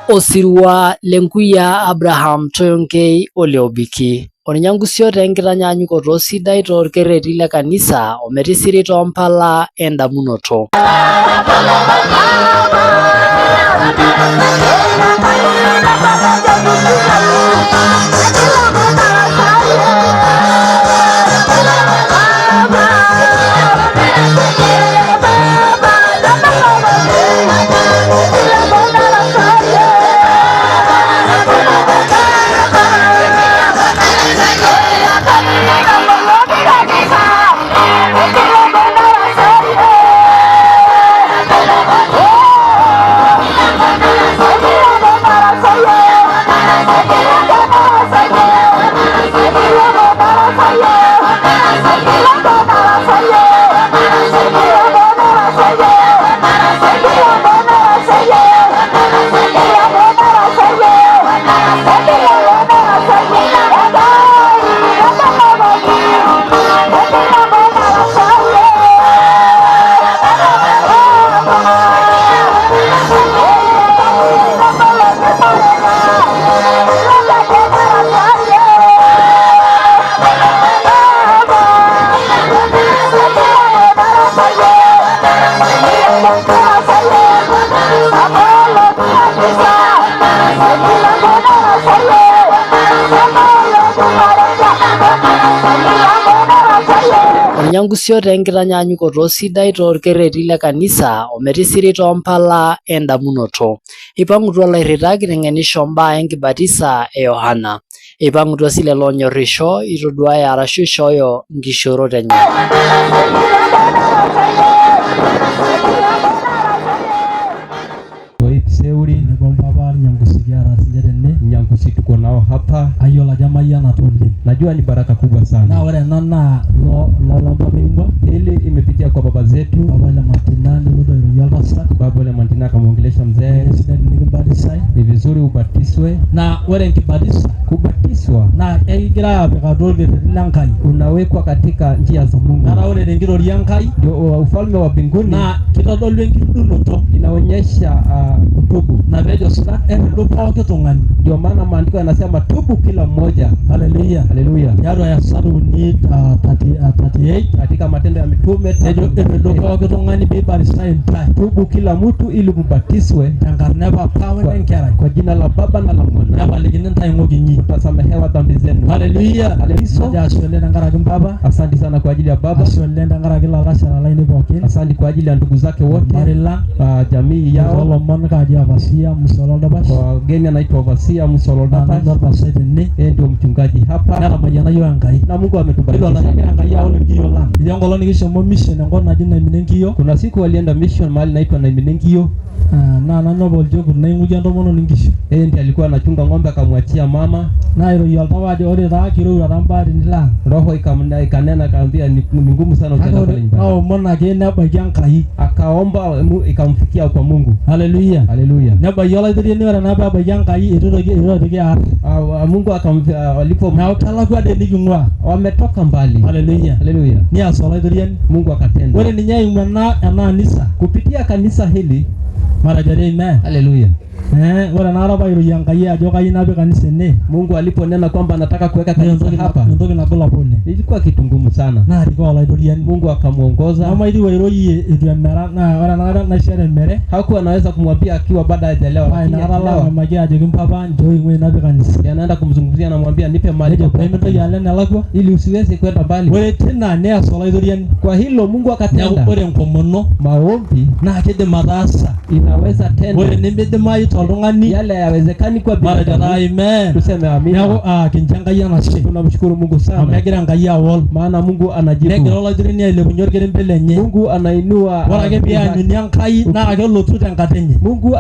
Osirua lenkuya Abraham Toyonkei Oleobiki ornyangusio tenkitanyanyukoto sidai torkerreti le kanisa ometisiri toompala endamunoto. Ornyangusio tenkitanyanyukoto sidai torkerreti le kanisa ometisiri toompala endamunoto. Ipang'utua ilairritak iteng'enisho mbaa enkibatisa e Yohana. Ipang'utua sii lelo onyorrisho itoduaya arashu ishooyo nkishoorot enye. Nyangusi tuko nao hapa. Ayola jamaya na tuli. Najua ni baraka kubwa sana. Na wale nana lo mbingwa ili imepitia kwa baba zetu. Baba le Martina ndio yalbasa. Baba le Martina kamuongelesha mzee. Ni vizuri ubatiswe. Na wale nkibadisa kubatiswa. Na egira bekadole lankai. Unawekwa katika njia za Mungu. Na wale ngiro liankai ndio ufalme wa mbinguni. Na kitodolwe ngidunoto inaonyesha kutubu. Na bejo sura ndio kitongani. Ndio maana maandiko yanasema tubu kila mmoja. Haleluya. Haleluya. Yaro ya sadu ni 38 katika matendo ya mitume ndio kitongani bibali sign time. Tubu kila mtu ili mubatiswe tangarneba power nkera kwa jina la Baba na la Mwana. Na baliginin tayo ginyi utasamehewa dhambi zenu. Haleluya. Haleluya. Asante ngaraki baba. Asante sana kwa ajili ya baba. Asante ngaraki la rasha la ine bokin. Asante kwa ajili ya ndugu zake wote. Marila Jamii yao. Solomon kaji avasia musolonda bash. Kwa geni anaitwa Vasia Musolonda bash. Na basete ni ndio mchungaji hapa. Na majana yo angai. Na Mungu ametubariki. Ilo na angai yao ngiyo la. Yongolo nikisho mo mission ngona jina minengiyo. Kuna siku walienda mission mahali naitwa na minengiyo. Na nobo jobu na nguja ndo mono ningisho. Ndiye alikuwa anachunga ng'ombe akamwachia mama. Na ilo yaltawaje ore ra kiro rambari nila. Roho ikanena kaambia ni ngumu sana ukienda pale nyumbani. Au mona gena bajankai. Akaomba ikamfikia kwa Mungu. Haleluya. Haleluya. Na bayola diri ni ora na bajankai itoke Mungu walipo na utala kwa deni kingwa wametoka mbali. Haleluya. Haleluya. Ni asola diri Mungu akatenda. Wewe ni nyai mwana ananisa kupitia kanisa hili. Mara jare amen. Haleluya. Wala naraba iru yangai ajo kai nabe kanisa ne. Mungu aliponena kwamba anataka kuweka kanisa hapa. Ndoki na bola pole. Ilikuwa kitu ngumu sana. Na alikuwa la dorian. Mungu akamuongoza. Ama ili wairo yi mera na wala na shere mere. Hakuwa anaweza kumwambia akiwa baada hajalewa. Ai na rala magia ajo kimpapa njoi ngwe nabe kanisa. Anaenda kumzungumzia na mwambia nipe mali kwa payment yale na lakwa ili usiweze kwenda mbali. Wewe tena ne asola dorian. Kwa hilo Mungu akatenda. Na ore nkomono maombi na akede madasa inaweza tenda. Wewe nimede mai tolongani yale yawezekani kwa binadamu. Amen. Tuseme amina. Yako kinjanga yana shi. Tunamshukuru Mungu sana. Amegira ngai awol. Maana Mungu anajibu. Negero la dirini ile bunyorgere mbelenye. Mungu anainua. Wala pia nyankai na agelo tu tangatenye. Mungu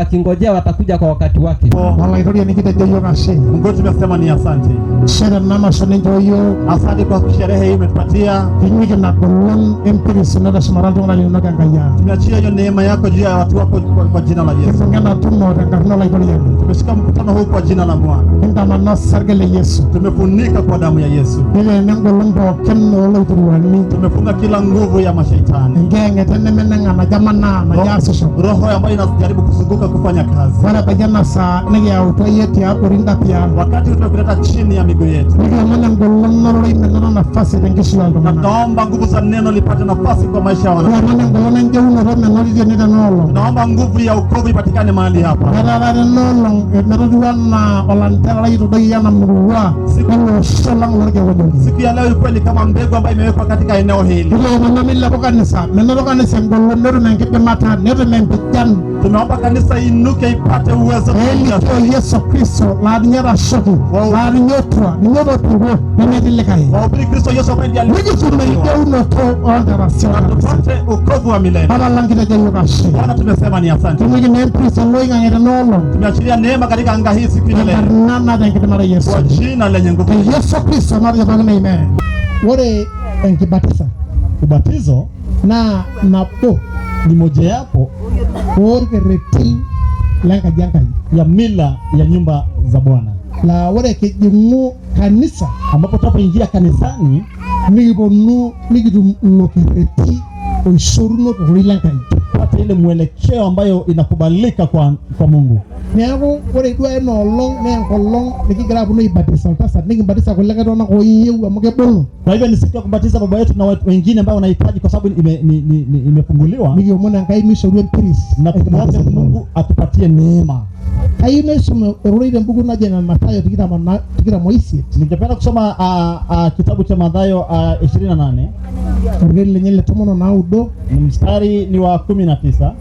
akingojea watakuja kwa wakati wake. Wala iroria nikita joyo ngashe. Mungu tumesema ni asante. Shere mama shone joyo. Asante kwa sherehe hii umetupatia. Kinyike na kolon empiri sinada smaranto ngala yunaka ngaya. Tumeachia hiyo neema yako juu ya watu wako kwa jina la Yesu. Kifungana tumo tenkarna laikoriani. Tumeshika mkutano huu kwa jina la Bwana. Intamana sargele Yesu. Tumefunika kwa damu ya Yesu. Ile nengolombo kemno loituruani. Tumefunga kila nguvu ya mashaitani. Ngenge tenemenenga na jamana na jasosho. Roho ambayo inajaribu kuzunguka kufanya kazi. Wala bajana sa nege ya utoyeti ya urinda pia. Wakati tunakuleta chini ya miguu yetu. Nige mwana ngolombo imenana nafasi tengishi ya ndomana. Naomba nguvu za neno lipate nafasi kwa maisha ya wanadamu. Mwana ngolombo nje uno nolije nida nolo. Naomba nguvu ya wokovu ipatikane mahali hapa. Nada nolo naruduana olantera itodoi yana mruwa. Nolo solang lorge wajoni. Siku ya leo kweli kama mbegu ambayo imewekwa katika eneo hili. Ile manamila kanisa, menoro kanisa ngolo nero mengipe mata, nero mempijan. Tunaomba kanisa inuke ipate uwezo Eli Yesu Kristo, la nyara shoki, la nyotra, nyoto tugo, nemedile kai. Wahubiri Kristo Yesu ambaye ndiye Niki tumeike uno to onderasion. tupate wokovu wa milele. Para langita jayo kashi. Bwana tumesema ni asante. Tumiki nemprisa loinga ngeta nolo. Tumeachilia neema katika anga hii siku ya leo. Nana tengite mara Yesu. Kwa jina lenye nguvu. Yesu Kristo mara jabanga amen. Wore enkibatisa. Ubatizo Na napo ni mojawapo orge reti lenga jangai. ya mila ya nyumba za Bwana, La wore kijungu kanisa ambapo tunapoingia kanisani nikiponu nikitulokireti oisoruno torilenkai. tupate ile mwelekeo ambayo inakubalika kwa Mungu. Neeku ore duo enoolong naa enkolong nikigira aponu aibatisa oltasat nikibatisa kulikae tung'anak oyieu amu kebolo. Kwa hivyo ni siku ya kubatiza baba yetu na watu wengine ambao wanahitaji, kwa sababu imefunguliwa, Nikiomon Enkai mishoru empiris na kumwomba Mungu atupatie neema. Kayieu naisum erorei tembuku naji ene Mathayo 28. Ningependa kusoma kitabu cha Mathayo 28, Orkeli lenye le 19 mstari ni wa 19.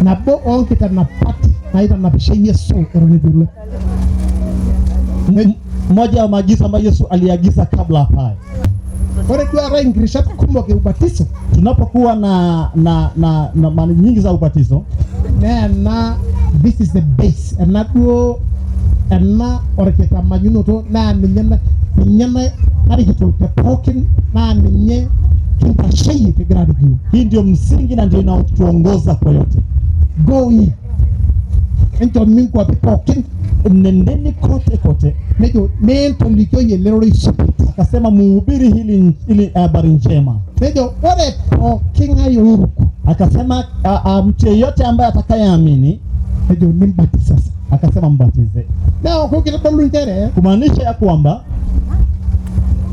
nabo oonkitanapat naitanapishe Yesu eton itu ilo. Moja wa maagizo ambayo Yesu aliagiza kabla hapaye. Ore duo eetae inkirishat kumok e ubatizo Tunapokuwa na mali nyingi za ubatizo, naa ena this is the base ena duo ena orkitamanyunoto naa ninye narikito te pookin naa ninye kintasheyie kigira arikio. hii ndio msingi na ndio inaotuongoza kwa yote. Go ye encho minkwapi pookin Nendeni kote kote, nejo neentolikioyie lerorei supit. akasema muhubiri ili habari njema. Nejo ore pookin ng'ae oiruko Akasema mtu yeyote ambaye atakayeamini, nejo nimbatisa sasa. akasema mbatize, Neeku kitodolu nchere kumaanisha ya kwamba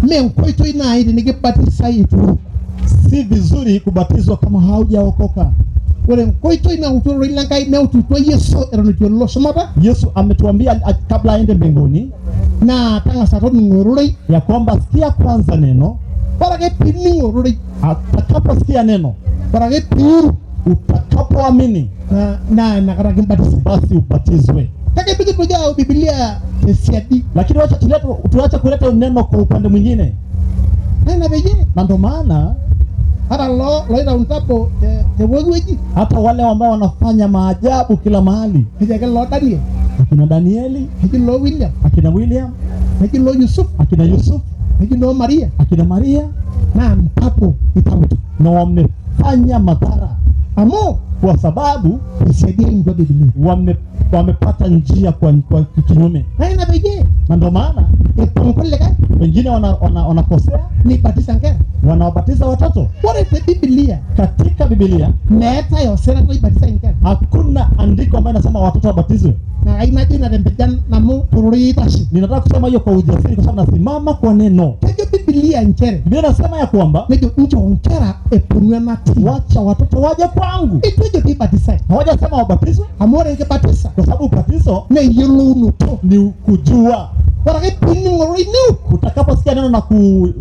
mee enkoitoi naaji tenikibatisai itu iruko. si vizuri kubatizwa kama haujaokoka. Ore enkoitoi nautu ororei lenkai neututua Yesu eton itu elo shumata Yesu ametuambia kabla aende mbinguni naa tang'asa toning'o ororei. ya kwamba sikia kwanza neno. Ore ake piining' ororei, Atakaposikia neno, ore ake piiru utakapoamini, naa inakata kimbatisa. basi ubatizwe. Kake pikitoki ayau Biblia tesiadi Lakini tuache kuleta neno kwa upande mwingine, naa ina peyie na ndio maana ata loitau ntabo tepooki wueji hata wale ambao wanafanya maajabu kila mahali, neji ake loo Daniel, akina Danieli, neji loo William, akina William, neji loo Yusuf, akina Yusuf, neji loo Maria akina Maria, naa ntabo itauta na wamefanya madhara amu kwa sababu tesiadi einkua Biblia. wamepata njia kwa kinyume, Naa ina peyie na ndio maana epong' kulikae wengine wanakosea, nibatisa nkera. wanawabatiza watoto. Ore te Biblia Katika Biblia meetai osirata oibatisai nkera. hakuna andiko ambayo inasema watoto wabatizwe. Naa kayieu najo ina tempijan namu tororei itashe. Ninataka kusema hiyo kwa ujasiri, kwa sababu nasimama kwa neno. Kejo Biblia nchere Biblia inasema ya kwamba nejo nchoo nkera eponu enatii. wacha watoto waje kwangu. Itu ejo piibatisai Hawajasema wabatizwe, amu ore enkibatisa kwa sababu ubatizo naa eyiolounoto. ni kujua. Ore ake piining' ororei niuk Utakaposikia neno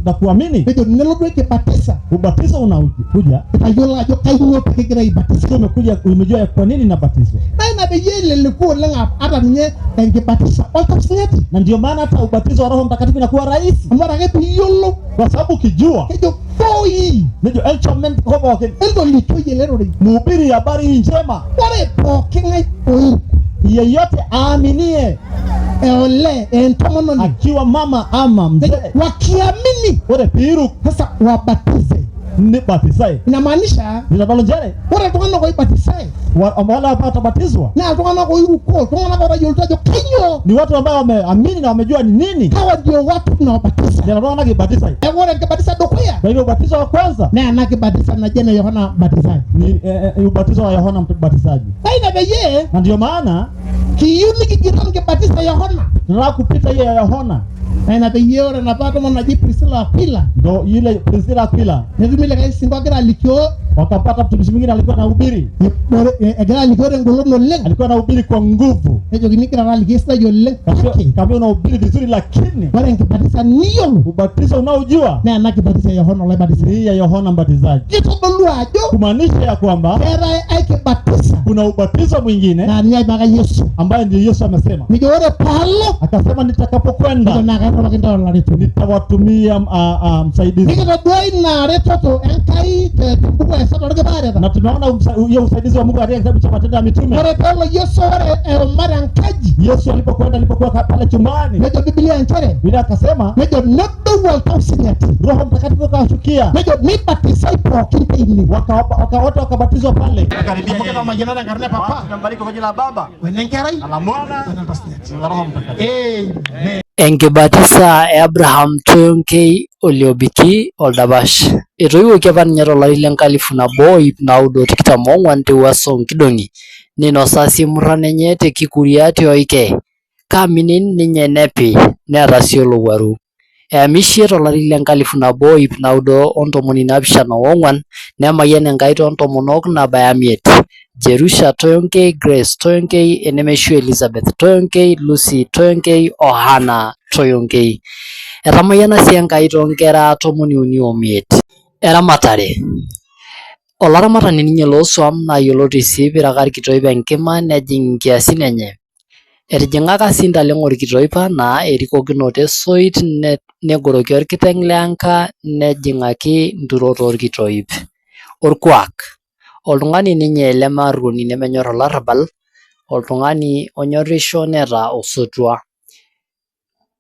na kuamini, nejo nelo duo enkibatisa ubatizo unakuja, itayiolo ajo kainyoo pikigira aibatisa. sio umejua kwa nini nabatizwa. Naa ina peyie eleleku oleng' ata ninye enkibatisa oltapsinyati Na ndio maana hata ubatizo wa Roho Mtakatifu inakuwa rahisi, amu ore ake piiyiolou kwa sababu ukijua kejo pooyi ndio enchantment kwa wote. entolikioyie lerorei. Mhubiri habari hii njema, Ore pooki ng'ae oiruko yeyote aaminie, eole entomononi akiwa mama ama mzee, wakiamini ore piru sasa wabatize nibatisai. Inamaanisha Nitadolo njere ore iltung'anak oibatisai wale ambao watabatizwa naa iltung'anak oiruko, iltung'anak otayiolito ajo kainyoo. ni watu ambao wameamini na wamejua ni nini. Hawa ndio watu tunawabatisa. Ndio iltung'anak kibatisa. Ore enkibatiso edukuya Kwa hivyo ubatizo wa kwanza naa ena kibatiso naji ene Yohana Mbatizaji. ni ubatizo wa Yohana Mbatizaji. Ina peyie Na ndio maana kiyieu nikigiro nkibatiso e Yohana. tunataka kupita hiyo ya Yohana. Ina peyie ore enapa tomononi naji Priscilla Aquila Ndio ile Priscilla Aquila netumi likae singo egira alikio wakapata mtumishi mwingine alikuwa anahubiri. egira alikio tengolon oleng. Alikuwa anahubiri kwa nguvu. Nejokini kira alikio esidai oleng. Kama unahubiri vizuri lakini Ore enkibatiso niyiolo ubatizo unaojua naa ena kibatiso e Yohana oloibatisae. ni ya Yohana Mbatizaji. Kitodolu ajo Kumaanisha ya kwamba keetae aikibatisa kuna ubatizo mwingine naa ninye aipaka Yesu. ambaye ndio Yesu amesema. Nijo ore paalo Akasema nijo nitakapokwenda naa kairoroki ntae olaretoni. nitawatumia msaidizi. Nikitodua ina retoto Enkai tembuku esaa torkipaareta. Na tunaona hiyo usaidizi wa Mungu katika kitabu cha Matendo ya Mitume. Ore peelo Yesu ore eomare enkaji Yesu alipokuwa pale chumbani, nejo Biblia nchere Biblia akasema nejo nedou oltau sinyati Roho Mtakatifu akashukia, nejo mibatisai pookin teine. wote wakabatizwa pale. Karibia yeye. Mayianata enkarna Papa Tunambariki kwa jina la Baba wenenkerai na la Mwana wenoltau sinyati. na la Roho Mtakatifu. Amen. Enkibatisa e Abraham Toyonkei Oliobiki Oldapash. Etoiwuoki apa ninye tolari le 1924 tewuaso Nkidong'i. Ninosa sii murran enye te Kikuria Tioike. Kaaminin ninye nepi neeta sii olowuaru. Eamishe tolari le 1974 nemayian Enkai toontomonok nabaya 5. Jerusha Toyonkei, Grace Toyonkei, enemeshu Elizabeth Toyonkei, Lucy Toyonkei o Hannah Toyonkei. Etamayiana sii Enkai toonkera 35. Eramatare. Olaramatani ninye looswam naa yioloti sii piraka irkitoip enkima nejing nkiasin enye. Etijing'aka sii ntaleng'o orkitoipa naa erikokinoto esoit negoroki orkiteng' leanka nejing'aki nturot orkitoip. Orkuak. Oltung'ani ninye lemaarroni nemenyorr olarrabal, oltung'ani onyorrisho neeta osotua.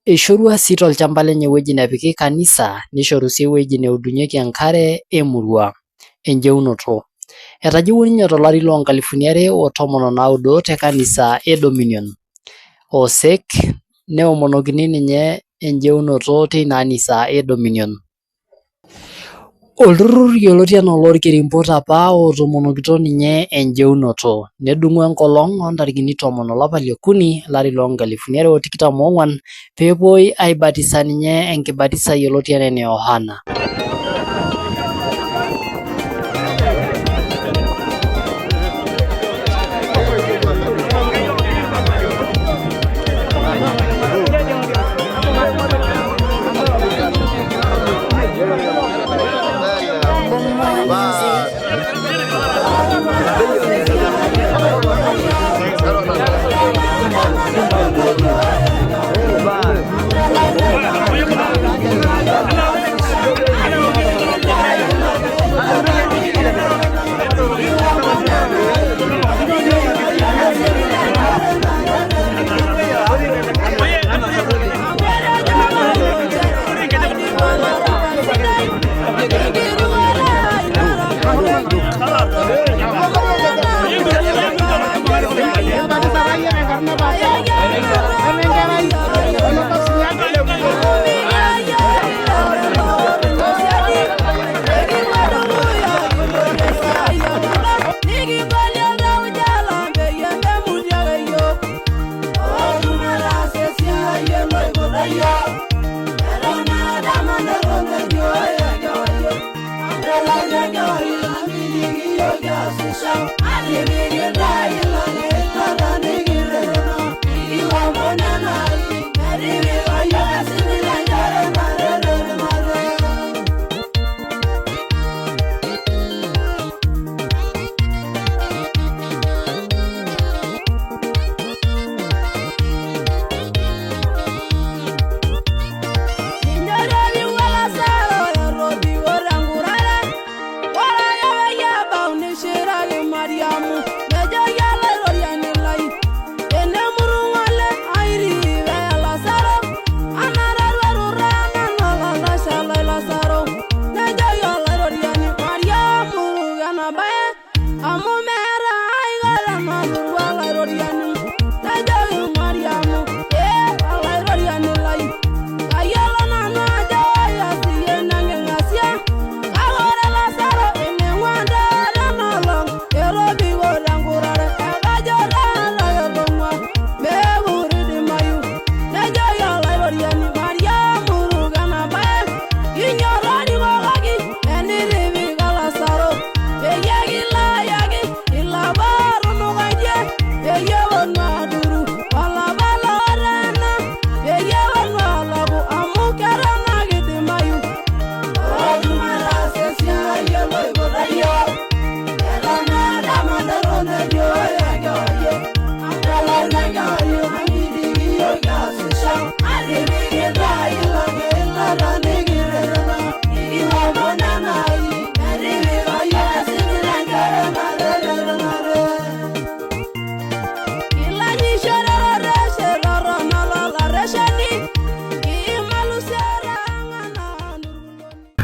Eishorua sii tolchamba lenye ewueji nepiki kanisa, nishoru sii ewueji neudunyeki enkare emurua. Enjeunoto. Etajeuwua ninye tolari loo 2019 te kanisa e Dominion. Osek neomonokini ninye enjeunoto teina anisa e Dominion. Olturrur yioloti enaa olorkerimpot apa ootomonokito ninye enjeunoto. Nedung'u enkolong' oontarikini 10 olapa liokuni olari loo 2024 peepuoi aibatisa ninye enkibatisa yioloti enaa ene Yohana.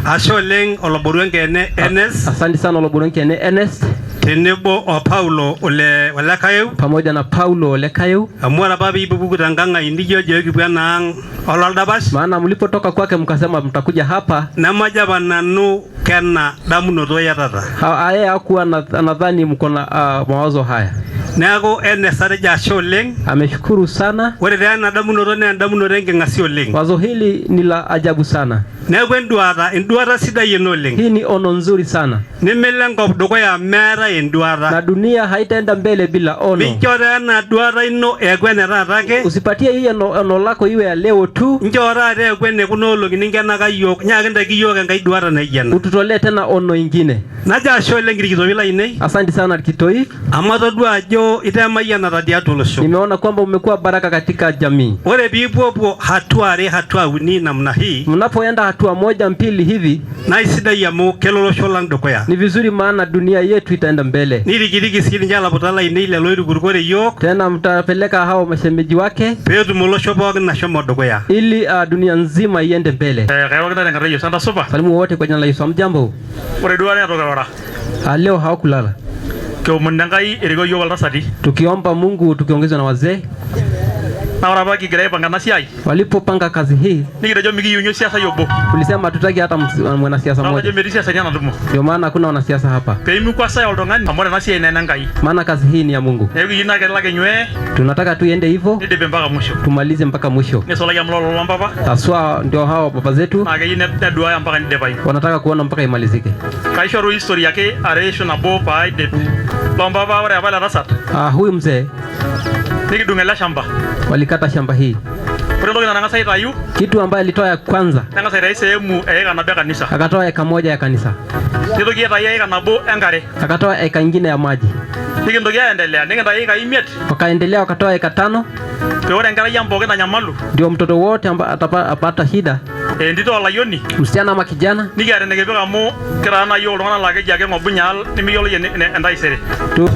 Asholeng oloboruenkene Enes. Asante sana oloboruenkene Enes. Tenebo o Paulo ole Lekayu. Pamoja na Paulo Lekayu. Amwara babi ibubu tanganga indijo jogi bwana ololdabash. Maana mlipotoka kwake mkasema mtakuja hapa. Na majaba nanu kena damunoto yatata. Aye hakuwa anadhani mko na mawazo haya. Neaku Enes atejo asholeng. Ameshukuru sana. Ore tena damunoto ne damunoto engengasi oleng. Wazo hili ni la ajabu sana. Neaku enduata sidai oleng. Hii ni ono nzuri sana. Nemelengo dukuya mera enduata. Na dunia haitaenda mbele bila ono. Michora na duata ino egwene tatake. Usipatie hii ono lako iwe ya leo tu. Njora ate egwene kunolong ningenaka yok nyakindaki yok enkai duata naijana. Ututolee tena ono ingine. Naja asholeng irkitoi lainei. Asante sana Kitoi. Ama todua ajo itemayianata tiatua olosho. Nimeona kwamba umekuwa baraka katika jamii. Ore piipuopuo hatua uni namna hii. Mnapoenda hatua moja mbili hivi. Na isidai amu kelo olosho lang dukuya. Ni vizuri maana dunia yetu itaenda mbele. Nirikiriki sii njala putala lainei lelo oitukurukore yok. Tena mtapeleka hao mashemeji wake. Peetum olosho pookin ashomo dukuya. Ili dunia nzima iende mbele. Kayawakita tenkata Yesu anta supa. Salimu wote kwa jina la Yesu. Mjambo. Ore duare atokora. Leo hawakulala. Kiomon Enkai eriko yiok oltasati. Tukiomba Mungu tukiongezwa na wazee. Na ore apa kigira aipanga ena siai. Walipopanga kazi hii. Nikitejo mikiyieu siasa yobo. Tulisema tutaki hata mwanasiasa mmoja. Najo metii siasa nyana tumo. Ndio maana hakuna wanasiasa hapa. Peimikwasa oltung'ani amu ore ena siai naa Enkai. Maana kazi hii ni ya Mungu. Neeku kiyieu naa kelak enywe. Tunataka tuende hivyo. Nidipe mpaka mwisho. Tumalize mpaka mwisho. Nisolaki amu lolo mpapa. Haswa ndio hao baba zetu. Naa keyieu neduaya mpaka nidipayu. Wanataka kuona mpaka imalizike. Kaishoru history yake aresho nabo paidip. Lompapa ore apa ele tasat. Huyu mzee. Nikidung ele shamba. Walikata shamba hii. Ore ntoki natang'asa aitayu. Kitu ambaye alitoa ya kwanza. Nang'asa aitayu sehemu eika nabo ya kanisa. Akatoa eka moja ya kanisa. Nitoki aitayu eika nabo enkare. Akatoa eka ingine ya maji. Nikintoki aendelea nikintayu eika imiet. Wakaendelea wakatoa eka 5. Ore enkerai ang pookin nanyamalu. Ndio mtoto wote apata shida. Entito olayioni. Msichana ama kijana. Nikiata nikipik amu kitaa naa yiok iltung'anak laa keji ake ng'obunyal nimiyiolo yie entaisere.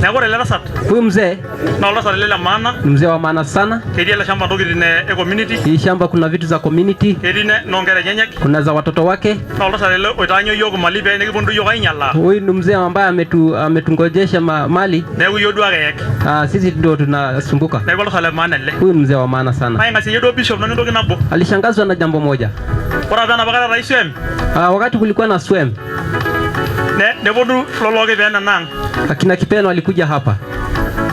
Neeku ore ele tasat. Huyu mzee. Na oltasat ele le maana. Mzee wa maana sana. Ketii ele shamba ntokitin e community. Hii shamba kuna vitu za community. Ketii noonkera enyenyek. Kuna za watoto wake. Na oltasat ele oitaanyo yiok mali pee nikiponu yiok ainyalaa. Huyu ni mzee ambaye ametungojesha mali. Neeku yiok duo ake eek. Sisi ndio tunasumbuka. Neeku oltasat le maana ele. Huyu mzee wa maana sana. Naing'asie yiok duo bishop nanu ntoki nabo. Alishangazwa na jambo moja. Ore apa enapa kata swem. Wakati kulikuwa na swem. Neponu lolo Kipeno nang. Akina Kipeno walikuja hapa.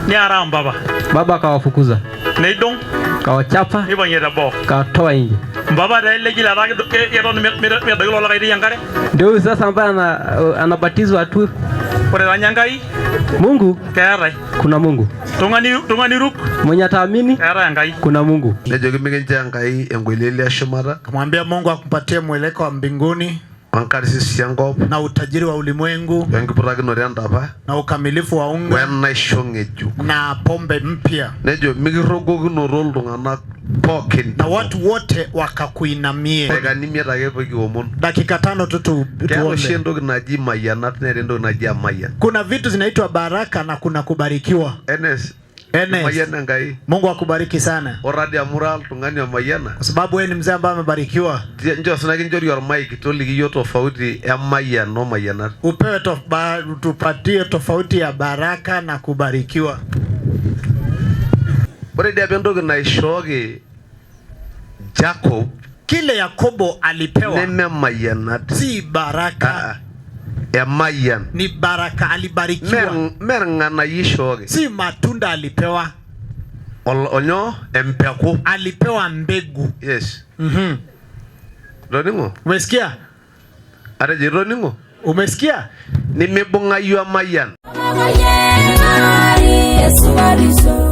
Niara mpapa. Baba akawafukuza. Neidong. Kawachapa. Nipang'ie teboo. Kawatoa nje. Mpapa taa ele kila keton medoki lolo kaitai enkare. Ndio huyu sasa ambaye anabatizwa tu. Ore tanya Enkai. Mungu. Keetai. Kuna Mungu. Tung'ani ruk. Mwenye ataamini. Keetai Enkai. Kuna Mungu. Nejoki mikincho Enkai engoleli eshumata. Kumwambia Mungu akupatie mweleko wa mbinguni. Wankarisisi enkop. Na utajiri wa ulimwengu. Wenkiputakinoto endapa. Na ukamilifu wa unga. Wenaisho ng'ejuk. Na pombe mpya. Nejo mikirrogokinoto iltung'anak pookin. Na watu wote wakakuinamie. Dakikani imiet ake pee kiomon. Dakika 5 tu tuombe. Keeta oshi entoki naji mayianat neeta entoki naji amayian. Kuna vitu zinaitwa baraka na kuna kubarikiwa. Enes. Mungu akubariki sana. Oradi amura iltung'ani omayiana. Kwa sababu wewe ni mzee ambaye amebarikiwa. Njoo sana kinchori ormaik toliki yiok tofauti emayian omayianat. Upewe tupatie tofauti ya baraka na kubarikiwa. Ore dia entoki naishooki Jacob, kile Yakobo alipewa neme mayianat. Si baraka. Emayian. Ni baraka, alibarikiwa. Merng'anayio ishooki. Si matunda alipewa. Onyo empeku. Alipewa mbegu. Yes. Roning'o? Umesikia? Atejo Roning'o? Umesikia? Nimibung'ayu emayian. Yesu